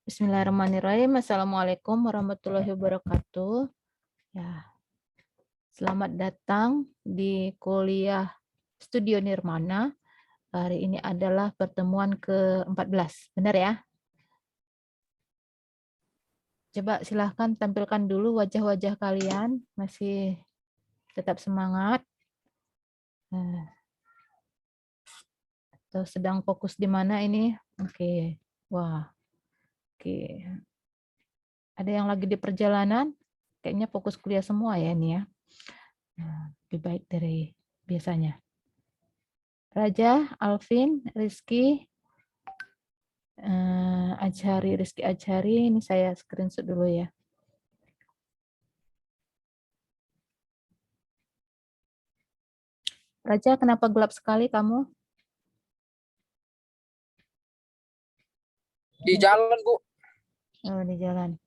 Bismillahirrahmanirrahim. Assalamualaikum warahmatullahi wabarakatuh. Ya, selamat datang di kuliah Studio Nirmana. Hari ini adalah pertemuan ke-14. Benar ya? Coba silahkan tampilkan dulu wajah-wajah kalian. Masih tetap semangat? Atau sedang fokus di mana ini? Oke. Wah. Oke. Ada yang lagi di perjalanan? Kayaknya fokus kuliah semua ya ini ya. Lebih baik dari biasanya. Raja, Alvin, Rizky, Rizky Ajhari, ini saya screenshot dulu ya. Raja, kenapa gelap sekali kamu? Di jalan, Bu. Oh, di jalan.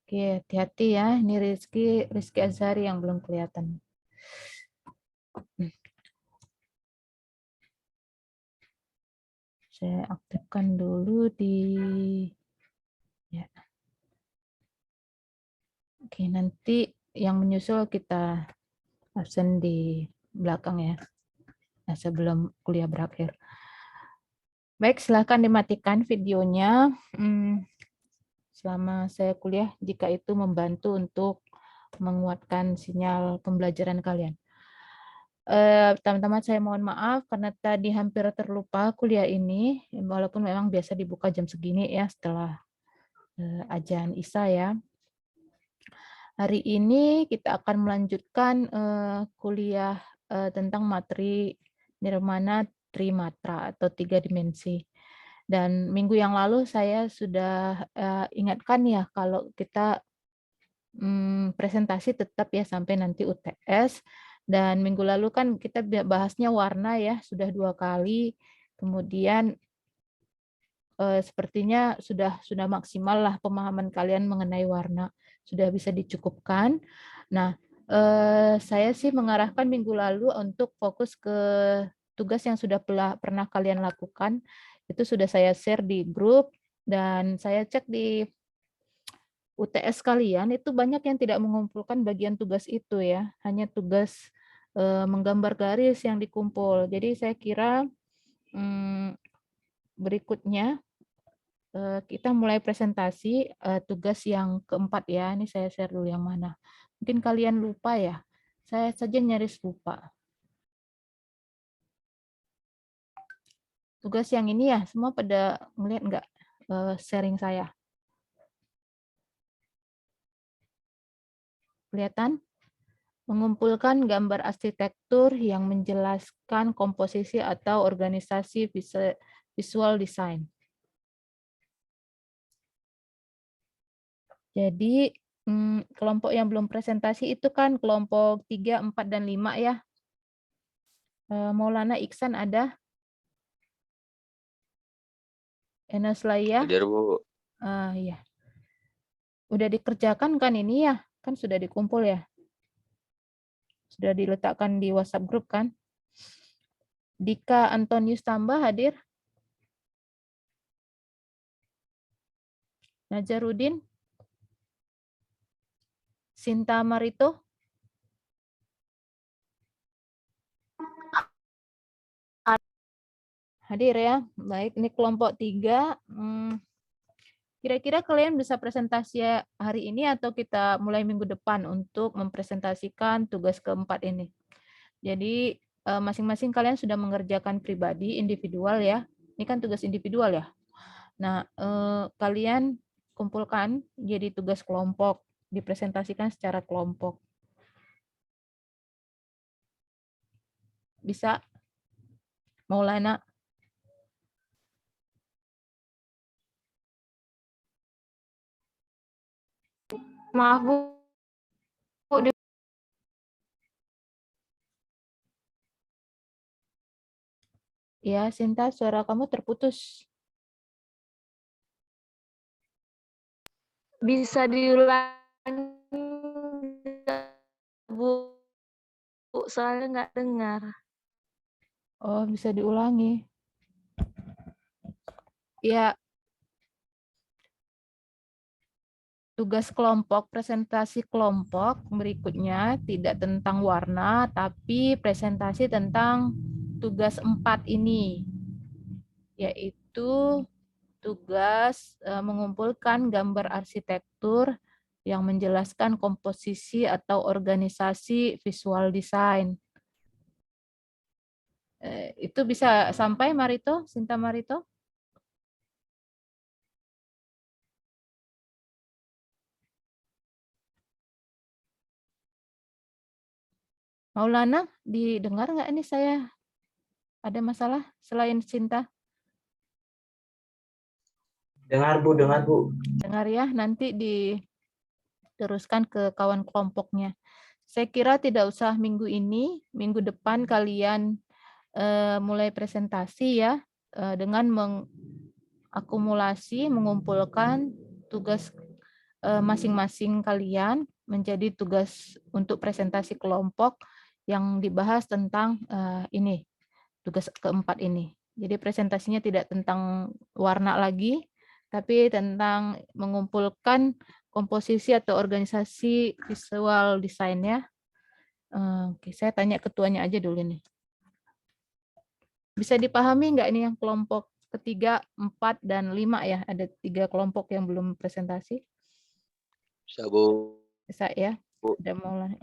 Oke, hati-hati ya. Ini Rizky Azhari yang belum kelihatan. Saya aktifkan dulu di... Ya. Oke, nanti yang menyusul kita absen di belakang ya. Nah, sebelum kuliah berakhir. Baik, silahkan dimatikan videonya. Selama saya kuliah, jika itu membantu untuk menguatkan sinyal pembelajaran kalian. Teman-teman, saya mohon maaf karena tadi hampir terlupa kuliah ini, walaupun memang biasa dibuka jam segini ya setelah azan Isya ya. Hari ini kita akan melanjutkan kuliah tentang materi Nirmana Trimatra atau 3 dimensi. Dan minggu yang lalu saya sudah ingatkan ya kalau kita presentasi tetap ya sampai nanti UTS. Dan minggu lalu kan kita bahasnya warna ya, sudah 2 kali. Kemudian sepertinya sudah maksimal lah pemahaman kalian mengenai warna, sudah bisa dicukupkan. Nah, saya sih mengarahkan minggu lalu untuk fokus ke tugas yang sudah pernah kalian lakukan. Itu sudah saya share di grup dan saya cek di UTS kalian itu banyak yang tidak mengumpulkan bagian tugas itu ya, hanya tugas menggambar garis yang dikumpul. Jadi saya kira berikutnya kita mulai presentasi tugas yang keempat ya. Ini saya share dulu yang mana. Mungkin kalian lupa ya. Saya saja nyaris lupa. Tugas yang ini ya, semua pada ngeliat nggak sharing saya? Kelihatan? Mengumpulkan gambar arsitektur yang menjelaskan komposisi atau organisasi visual design. Jadi kelompok yang belum presentasi itu kan kelompok 3, 4, dan 5 ya. Maulana Iksan ada? Enas Laia? Hadir, Bu. Iya. Udah dikerjakan kan ini ya? Kan sudah dikumpul ya? Sudah diletakkan di WhatsApp grup kan? Dika Antonius Tambah hadir? Najarudin? Sinta Marito? Hadir ya. Baik, ini kelompok 3. Kira-kira kalian bisa presentasi hari ini atau kita mulai minggu depan untuk mempresentasikan tugas keempat ini. Jadi masing-masing kalian sudah mengerjakan pribadi, individual ya. Ini kan tugas individual ya. Nah, kalian kumpulkan jadi tugas kelompok, dipresentasikan secara kelompok. Bisa? Maulana? Maaf Bu, Ya, Sinta, suara kamu terputus. bisa diulangi Bu, soalnya nggak dengar. Oh, bisa diulangi. Ya, tugas kelompok, presentasi kelompok berikutnya tidak tentang warna, tapi presentasi tentang tugas 4 ini, yaitu tugas mengumpulkan gambar arsitektur yang menjelaskan komposisi atau organisasi visual design. Itu bisa sampai Marito, Sinta Marito? Maulana, didengar nggak ini saya? Ada masalah selain Sinta? Dengar Bu, dengar Bu. Dengar ya, nanti diteruskan ke kawan kelompoknya. Saya kira tidak usah minggu ini, minggu depan kalian mulai presentasi ya, dengan mengakumulasi, mengumpulkan tugas masing-masing kalian menjadi tugas untuk presentasi kelompok yang dibahas tentang ini, tugas keempat ini. Jadi presentasinya tidak tentang warna lagi, tapi tentang mengumpulkan komposisi atau organisasi visual desainnya. Oke, saya tanya ketuanya aja dulu nih. Bisa dipahami nggak ini yang kelompok ketiga, 4, dan 5 ya? Ada 3 kelompok yang belum presentasi. Bisa, Bu. Bisa ya? Bu. Udah mulai.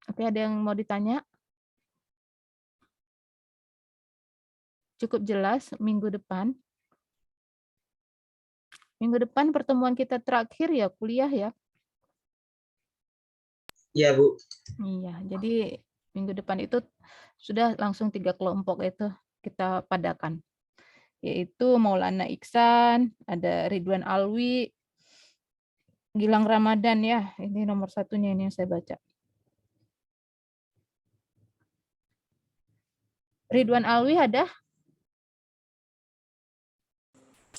Oke, ada yang mau ditanya? Cukup jelas minggu depan. Minggu depan pertemuan kita terakhir ya kuliah ya? Iya Bu. Iya, jadi minggu depan itu sudah langsung 3 kelompok itu kita padakan. Yaitu Maulana Iksan, ada Ridwan Alwi, Gilang Ramadan ya. Ini nomor satunya ini yang saya baca. Ridwan Alwi ada?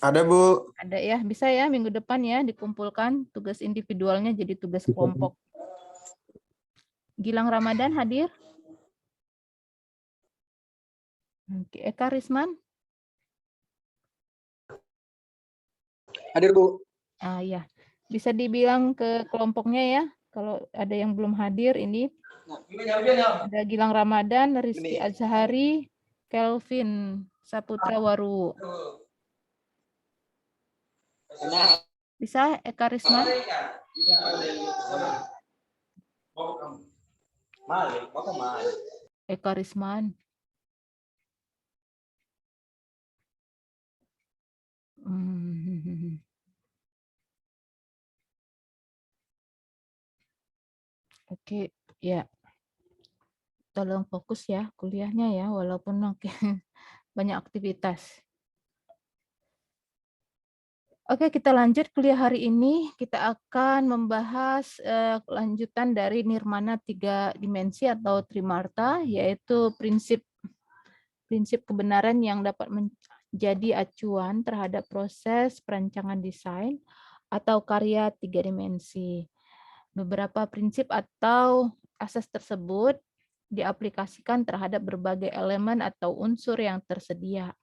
Ada Bu. Ada ya, bisa ya minggu depan ya dikumpulkan tugas individualnya jadi tugas kelompok. Gilang Ramadan hadir? Oke, Eka Risman? Hadir, Bu. Ah ya, bisa dibilang ke kelompoknya ya. Kalau ada yang belum hadir ini ada Gilang Ramadan, Rizky Azhari, Kelvin Saputra Waru. Bisa Eka Risman? Eka Risman. Oke, ya. Tolong fokus ya kuliahnya ya, walaupun banyak aktivitas. Oke, kita lanjut kuliah hari ini. Kita akan membahas lanjutan dari nirmana 3 dimensi atau trimarta, yaitu prinsip kebenaran yang dapat menjadi acuan terhadap proses perancangan desain atau karya 3 dimensi. Beberapa prinsip atau asas tersebut diaplikasikan terhadap berbagai elemen atau unsur yang tersedia.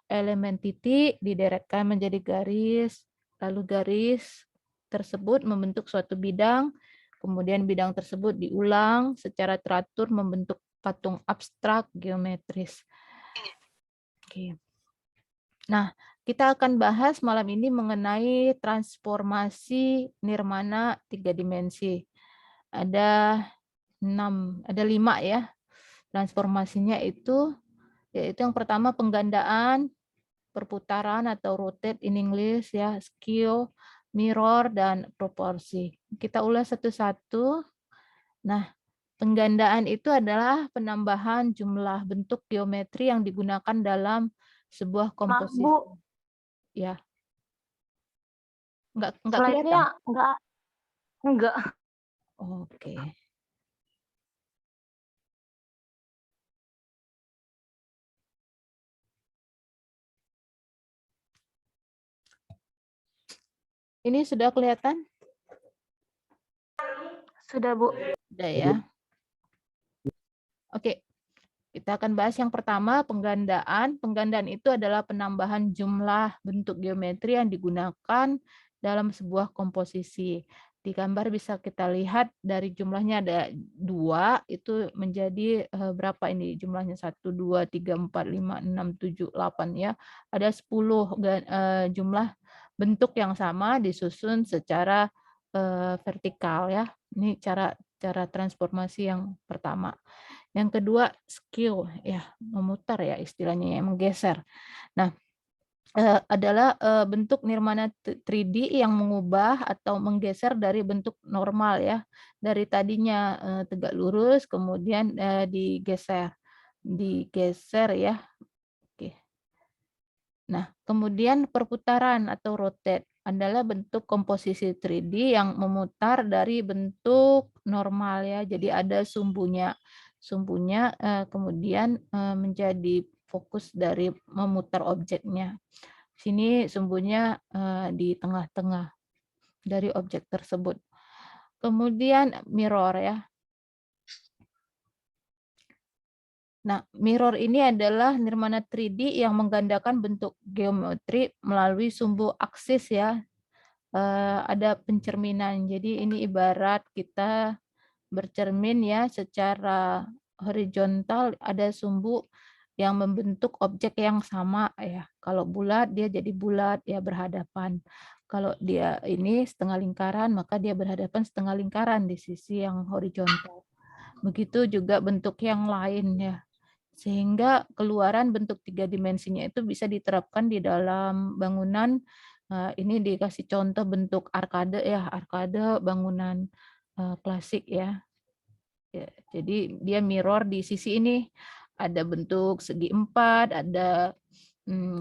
Elemen titik dideretkan menjadi garis, lalu garis tersebut membentuk suatu bidang, kemudian bidang tersebut diulang secara teratur membentuk patung abstrak geometris. Oke. Nah, kita akan bahas malam ini mengenai transformasi nirmana 3 dimensi. Ada 5 ya. Transformasinya itu yaitu yang pertama penggandaan, perputaran atau rotate in English ya, skew, mirror, dan proporsi. Kita ulas satu-satu. Nah, penggandaan itu adalah penambahan jumlah bentuk geometri yang digunakan dalam sebuah komposisi. Bu. Ya. Enggak Slide-nya kelihatan? enggak. Oke. Ini sudah kelihatan? Sudah, Bu. Sudah ya. Oke. Kita akan bahas yang pertama, penggandaan. Penggandaan itu adalah penambahan jumlah bentuk geometri yang digunakan dalam sebuah komposisi. Di gambar bisa kita lihat dari jumlahnya ada 2, itu menjadi berapa ini jumlahnya? 1, 2, 3, 4, 5, 6, 7, 8 ya. Ada 10 jumlah bentuk yang sama disusun secara vertikal ya. Ini cara transformasi yang pertama. Yang kedua skew ya, memutar ya istilahnya ya, menggeser. Nah, adalah bentuk nirmana 3D yang mengubah atau menggeser dari bentuk normal ya. Dari tadinya tegak lurus kemudian digeser ya. Oke. Nah, kemudian perputaran atau rotate adalah bentuk komposisi 3D yang memutar dari bentuk normal ya. Jadi ada sumbunya. Sumbunya kemudian menjadi fokus dari memutar objeknya. Sini sumbunya di tengah-tengah dari objek tersebut. Kemudian mirror ya. Nah, mirror ini adalah nirmana 3D yang menggandakan bentuk geometri melalui sumbu aksis ya. Ada pencerminan. Jadi ini ibarat kita bercermin ya secara horizontal, ada sumbu yang membentuk objek yang sama ya. Kalau bulat dia jadi bulat ya berhadapan. Kalau dia ini setengah lingkaran maka dia berhadapan setengah lingkaran di sisi yang horizontal. Begitu juga bentuk yang lain ya. Sehingga keluaran bentuk 3 dimensinya itu bisa diterapkan di dalam bangunan. Ini dikasih contoh bentuk arkade ya, arkade bangunan klasik ya. Ya, jadi dia mirror di sisi ini. Ada bentuk segi 4, ada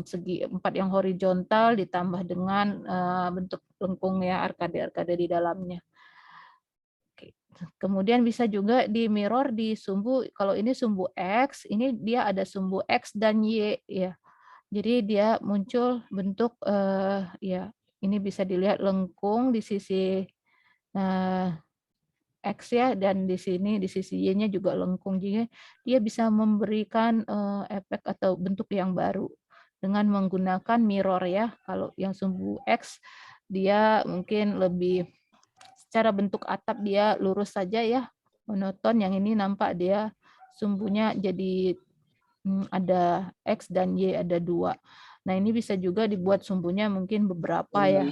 segi 4 yang horizontal ditambah dengan bentuk lengkung ya, arkade-arkade di dalamnya. Oke. Kemudian bisa juga di mirror di sumbu, kalau ini sumbu X, ini dia ada sumbu X dan Y ya. Jadi dia muncul bentuk ya, ini bisa dilihat lengkung di sisi X ya, dan di sini di sisi Y-nya juga lengkung. Jadi dia bisa memberikan efek atau bentuk yang baru dengan menggunakan mirror ya. Kalau yang sumbu X dia mungkin lebih secara bentuk atap dia lurus saja ya, monoton. Yang ini nampak dia sumbunya jadi ada X dan Y, ada 2. Nah, ini bisa juga dibuat sumbunya mungkin beberapa ya.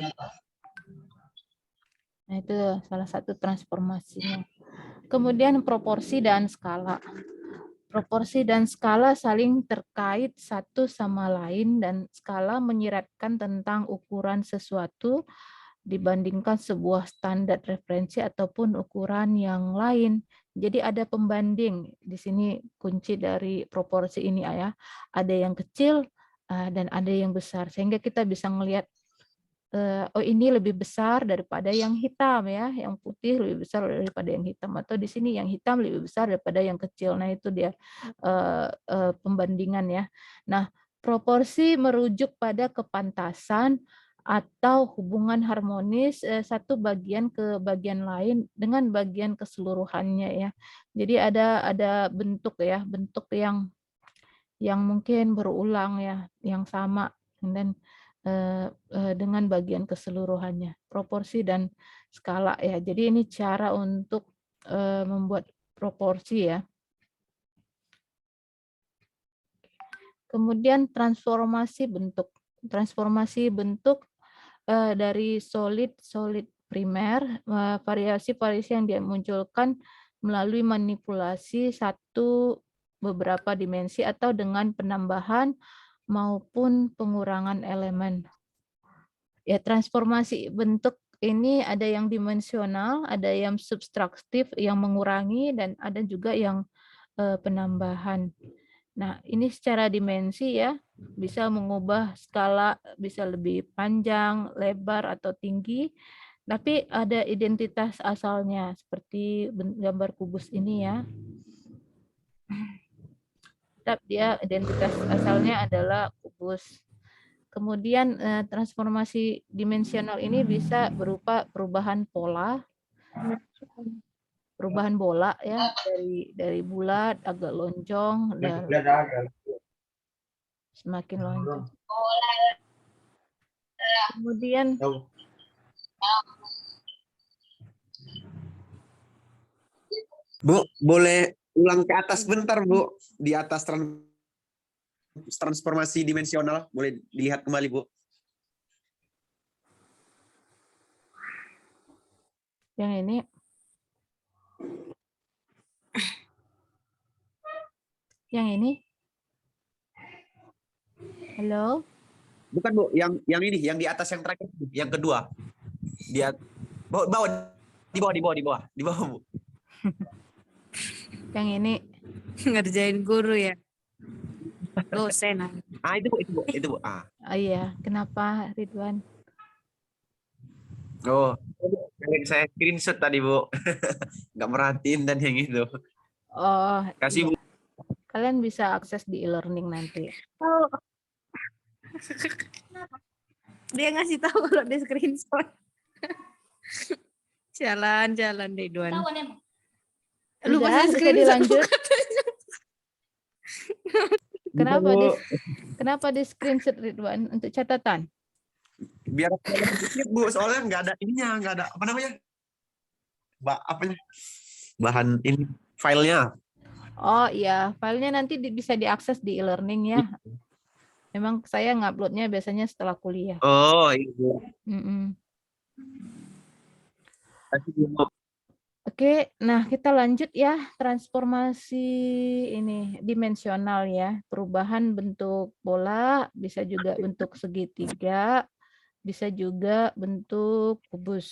Nah, itu salah satu transformasinya. Kemudian proporsi dan skala. Proporsi dan skala saling terkait satu sama lain, dan skala menyiratkan tentang ukuran sesuatu dibandingkan sebuah standar referensi ataupun ukuran yang lain. Jadi ada pembanding. Di sini kunci dari proporsi ini ya. Ada yang kecil dan ada yang besar. Sehingga kita bisa melihat oh ini lebih besar daripada yang hitam ya, yang putih lebih besar daripada yang hitam, atau di sini yang hitam lebih besar daripada yang kecil. Nah, itu dia pembandingan ya. Nah, proporsi merujuk pada kepantasan atau hubungan harmonis satu bagian ke bagian lain dengan bagian keseluruhannya ya. Jadi ada bentuk ya, bentuk yang mungkin berulang ya, yang sama dan dengan bagian keseluruhannya, proporsi dan skala ya. Jadi ini cara untuk membuat proporsi ya. Kemudian transformasi bentuk. Transformasi bentuk dari solid primer, variasi-variasi yang dia munculkan melalui manipulasi beberapa dimensi atau dengan penambahan maupun pengurangan elemen. Ya, transformasi bentuk ini ada yang dimensional, ada yang subtraktif yang mengurangi, dan ada juga yang penambahan. Nah, ini secara dimensi ya, bisa mengubah skala, bisa lebih panjang, lebar, atau tinggi. Tapi ada identitas asalnya, seperti gambar kubus ini ya. Tetap dia identitas asalnya adalah kubus. Kemudian transformasi dimensional ini bisa berupa perubahan pola, perubahan bola ya, dari bulat agak lonjong dan semakin lonjong. Kemudian Bu, boleh ulang ke atas bentar, Bu. Di atas transformasi dimensional, boleh dilihat kembali, Bu. Yang ini. Yang ini. Halo? Bukan, Bu, yang ini, yang di atas yang terakhir, yang kedua. Di bawah, Bu. Yang ini. Ngerjain guru ya. Dosen. Ah, itu Bu. Ah. Oh iya, kenapa Ridwan? Oh, yang saya screenshot tadi, Bu. Nggak merhatiin dan yang itu. Oh, Kasih, iya. Bu. Kalian bisa akses di e-learning nanti. Oh. Dia ngasih tahu kalau dia screenshot. Jalan Ridwan. Lupa Udah, saya bisa screenshot. dilanjut. Kenapa Bu. kenapa di screenshot Ridwan untuk catatan? Biar sedikit, Bu, soalnya nggak ada ininya, nggak ada apa namanya? Bahan ini filenya. Oh iya, filenya nanti bisa diakses di e-learning ya. Memang saya nguploadnya biasanya setelah kuliah. Oh, iya, Bu. Oke, nah kita lanjut ya, transformasi ini dimensional ya, perubahan bentuk bola, bisa juga bentuk segitiga, bisa juga bentuk kubus.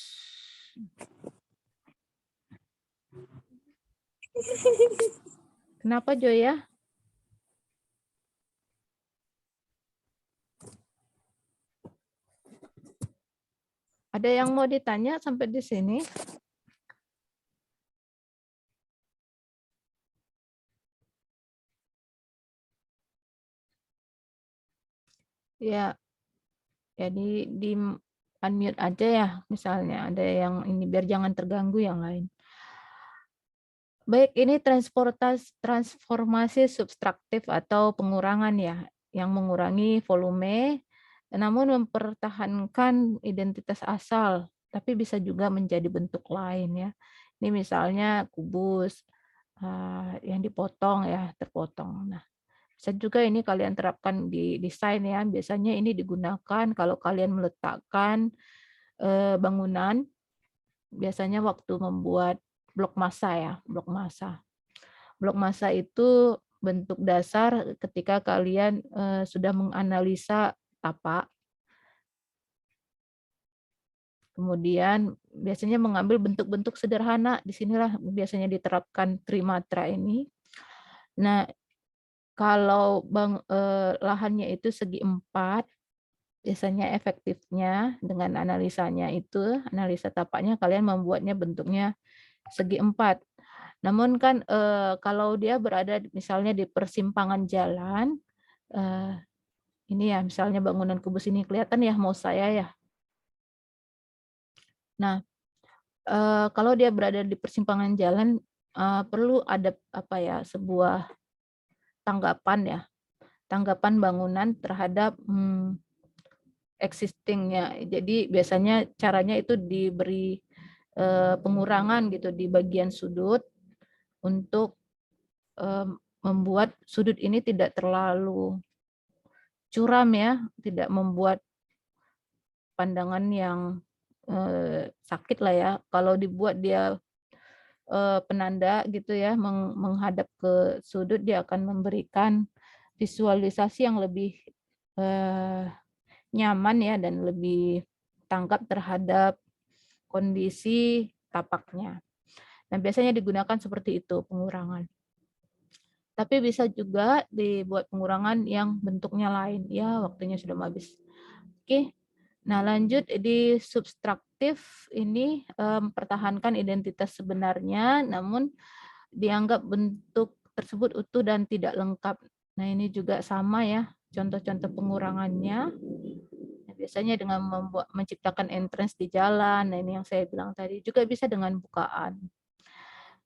Kenapa Joya? Ada yang mau ditanya sampai di sini? Ya, jadi di unmute aja ya, misalnya ada yang ini biar jangan terganggu yang lain. Baik, ini transformasi subtraktif atau pengurangan ya, yang mengurangi volume, namun mempertahankan identitas asal, tapi bisa juga menjadi bentuk lain ya. Ini misalnya kubus yang dipotong ya, terpotong. Nah, bisa juga ini kalian terapkan di desain ya. Biasanya ini digunakan kalau kalian meletakkan bangunan, biasanya waktu membuat blok massa ya, blok massa. Blok massa itu bentuk dasar ketika kalian sudah menganalisa tapak. Kemudian biasanya mengambil bentuk-bentuk sederhana, disinilah biasanya diterapkan trimatra ini. Nah, kalau lahannya itu segi 4, biasanya efektifnya dengan analisanya itu, analisa tapaknya kalian membuatnya bentuknya segi 4. Namun kan kalau dia berada misalnya di persimpangan jalan, ini ya misalnya bangunan kubus ini kelihatan ya mau saya ya. Nah, kalau dia berada di persimpangan jalan, perlu ada apa ya, sebuah tanggapan ya, tanggapan bangunan terhadap existing-nya. Jadi biasanya caranya itu diberi pengurangan gitu di bagian sudut untuk membuat sudut ini tidak terlalu curam ya, tidak membuat pandangan yang sakit lah ya. Kalau dibuat dia penanda gitu ya, menghadap ke sudut, dia akan memberikan visualisasi yang lebih nyaman ya dan lebih tanggap terhadap kondisi tapaknya. Nah, biasanya digunakan seperti itu pengurangan. Tapi bisa juga dibuat pengurangan yang bentuknya lain. Ya, waktunya sudah habis. Oke. Nah, lanjut di subtraktif ini mempertahankan identitas sebenarnya, namun dianggap bentuk tersebut utuh dan tidak lengkap. Nah, ini juga sama ya, contoh-contoh pengurangannya. Nah, biasanya dengan menciptakan entrance di jalan, nah ini yang saya bilang tadi, juga bisa dengan bukaan.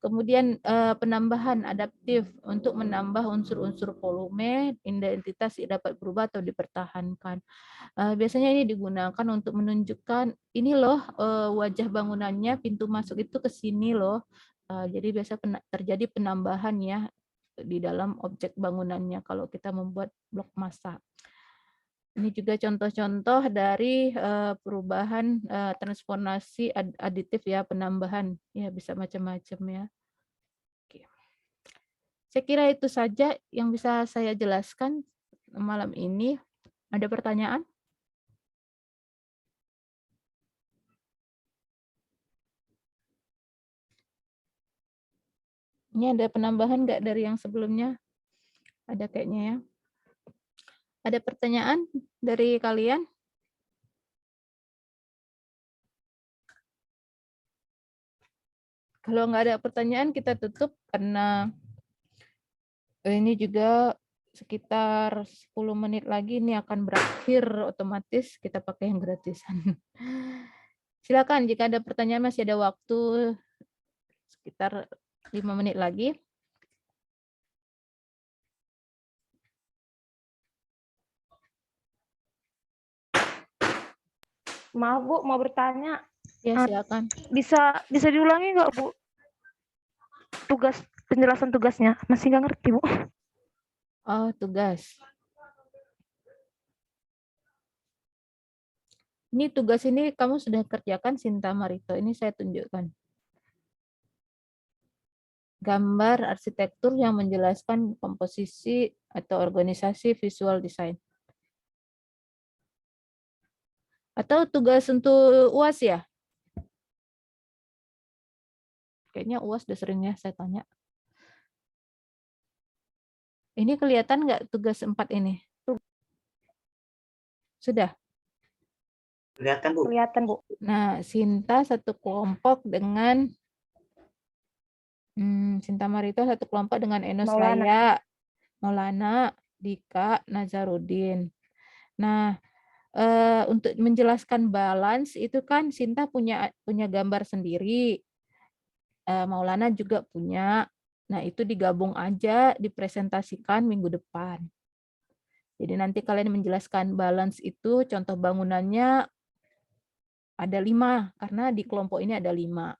Kemudian penambahan adaptif untuk menambah unsur-unsur volume, identitas dapat berubah atau dipertahankan. Biasanya ini digunakan untuk menunjukkan ini loh wajah bangunannya, pintu masuk itu ke sini loh. Jadi biasa terjadi penambahan ya di dalam objek bangunannya kalau kita membuat blok massa. Ini juga contoh-contoh dari perubahan transformasi aditif ya, penambahan ya, bisa macam-macam ya. Oke. Saya kira itu saja yang bisa saya jelaskan malam ini. Ada pertanyaan? Ini ada penambahan nggak dari yang sebelumnya? Ada kayaknya ya. Ada pertanyaan dari kalian? Kalau nggak ada pertanyaan, kita tutup karena ini juga sekitar 10 menit lagi ini akan berakhir otomatis, kita pakai yang gratisan. Silakan jika ada pertanyaan, masih ada waktu sekitar 5 menit lagi. Maaf Bu, mau bertanya. Ya, silakan. Bisa diulangi nggak Bu? Penjelasan tugasnya masih nggak ngerti Bu. Oh, tugas. Ini tugas ini kamu sudah kerjakan, Sinta Marito. Ini saya tunjukkan. Gambar arsitektur yang menjelaskan komposisi atau organisasi visual design. Atau tugas untuk UAS ya? Kayaknya UAS udah sering ya saya tanya. Ini kelihatan nggak tugas 4 ini? Sudah? Kelihatan, Bu. Kelihatan Bu. Nah, Sinta satu kelompok dengan Sinta Marito satu kelompok dengan Enos Raya, Maulana, Dika, Nazarudin. Nah, untuk menjelaskan balance itu kan Sinta punya gambar sendiri, Maulana juga punya. Nah, itu digabung aja, dipresentasikan minggu depan. Jadi nanti kalian menjelaskan balance itu, contoh bangunannya ada 5, karena di kelompok ini ada 5.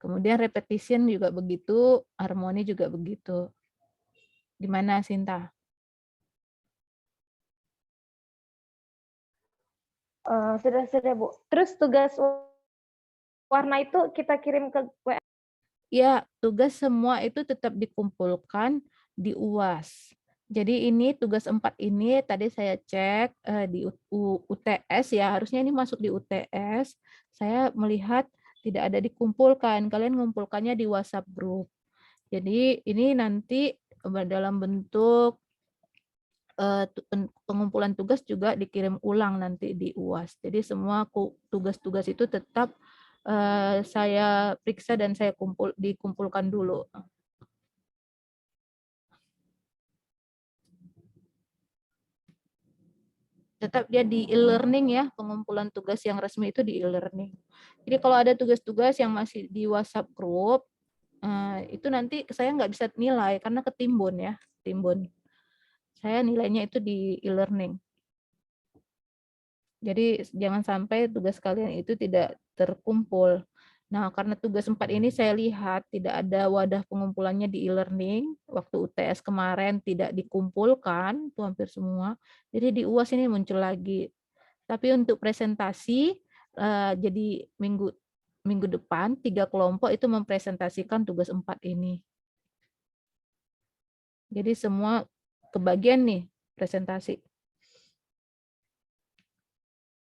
Kemudian repetition juga begitu, harmoni juga begitu. Gimana, Sinta? Sudah Bu. Terus tugas warna itu kita kirim ke WA. Ya, tugas semua itu tetap dikumpulkan di UAS. Jadi ini tugas 4 ini tadi saya cek di UTS ya, harusnya ini masuk di UTS. Saya melihat tidak ada dikumpulkan. Kalian ngumpulkannya di WhatsApp group. Jadi ini nanti dalam bentuk pengumpulan tugas juga dikirim ulang nanti di UAS. Jadi semua tugas-tugas itu tetap saya periksa dan saya dikumpulkan dulu. Tetap dia di e-learning ya, pengumpulan tugas yang resmi itu di e-learning. Jadi kalau ada tugas-tugas yang masih di WhatsApp group, itu nanti saya nggak bisa nilai karena ketimbun ya, timbun. Saya nilainya itu di e-learning. Jadi jangan sampai tugas kalian itu tidak terkumpul. Nah, karena tugas 4 ini saya lihat tidak ada wadah pengumpulannya di e-learning. Waktu UTS kemarin tidak dikumpulkan, itu hampir semua. Jadi di UAS ini muncul lagi. Tapi untuk presentasi, jadi minggu depan 3 kelompok itu mempresentasikan tugas 4 ini. Jadi semua kebagian nih presentasi.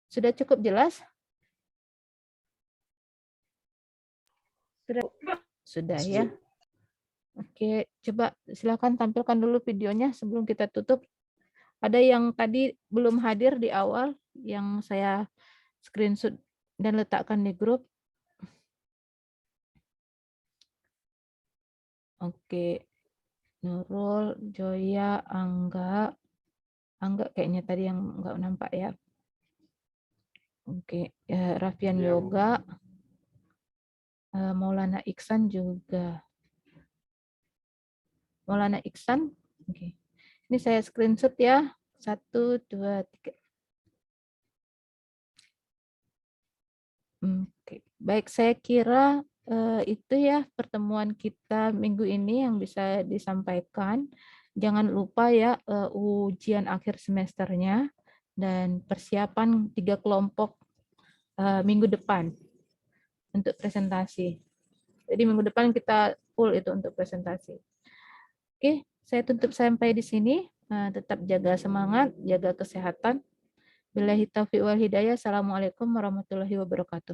Sudah cukup jelas? Sudah ya. Oke, coba silakan tampilkan dulu videonya sebelum kita tutup. Ada yang tadi belum hadir di awal yang saya screenshot dan letakkan di grup. Oke. Nurul, Joya, Angga kayaknya tadi yang nggak nampak ya. Oke, ya, Raffian Yoga, Maulana Iksan juga. Maulana Iksan, oke. Ini saya screenshot ya. 1, 2, 3. Oke, baik, saya kira itu ya pertemuan kita minggu ini yang bisa disampaikan. Jangan lupa ya ujian akhir semesternya dan persiapan 3 kelompok minggu depan untuk presentasi. Jadi minggu depan kita full itu untuk presentasi. Oke, saya tutup sampai di sini. Tetap jaga semangat, jaga kesehatan. Billahi taufiq wal hidayah. Assalamualaikum warahmatullahi wabarakatuh.